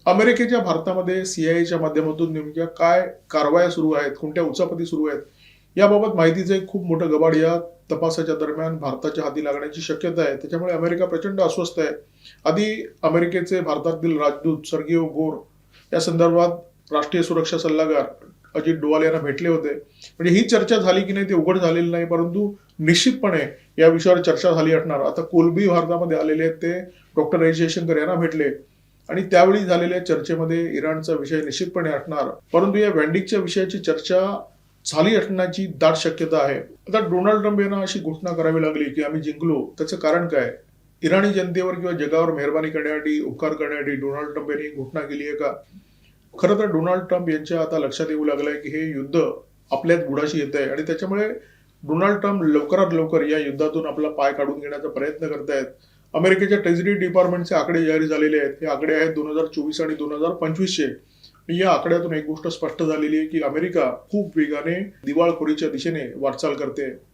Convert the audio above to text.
अमेरिकेच्या भारतामध्ये CIA च्या माध्यमातून नेमक्या काय कारवाया सुरू आहेत, कोणत्या उचापती सुरू आहेत, याबाबत माहितीचं एक खूप मोठं गबाड या तपासाच्या दरम्यान भारताच्या हाती लागण्याची शक्यता आहे. त्याच्यामुळे अमेरिका प्रचंड अस्वस्थ आहे. आधी अमेरिकेचे भारतातील राजदूत सर्गिओ गोर या संदर्भात राष्ट्रीय सुरक्षा सल्लागार अजित डोवाल यांना भेटले होते. म्हणजे ही चर्चा झाली की नाही ते उघड झालेलं नाही, परंतु निश्चितपणे या विषयावर चर्चा झाली असणार. आता कोलबी भारतामध्ये आलेले आहेत, ते डॉक्टर एस जयशंकर यांना भेटले आणि त्यावेळी झालेल्या चर्चेमध्ये इराणचा विषय निश्चितपणे असणार. परंतु या वॅन्डिकच्या विषयाची चर्चा झाली असण्याची दाट शक्यता आहे. आता डोनाल्ड ट्रम्प यांना अशी घोषणा करावी लागली की आम्ही जिंकलो. त्याचं कारण काय? इराणी जनतेवर किंवा जगावर मेहरबानी करण्यासाठी, उपकार करण्यासाठी डोनाल्ड ट्रम्प यांनी घोषणा केली आहे का? खरं तर डोनाल्ड ट्रम्प यांच्या आता लक्षात येऊ लागलंय की हे युद्ध आपल्याच बुडाशी येत आहे आणि त्याच्यामुळे डोनाल्ड ट्रम्प लवकरात लवकर या युद्धातून आपला पाय काढून घेण्याचा प्रयत्न करतायत. अमेरिकेच्या ट्रेझरी डिपार्टमेंटचे आकडे जाहीर झालेले आहेत. हे आकडे आहेत 2024 आणि 2025चे. या आकड्यातून एक गोष्ट स्पष्ट झालेली आहे की अमेरिका खूप वेगाने दिवाळखोरीच्या दिशेने वाटचाल करते.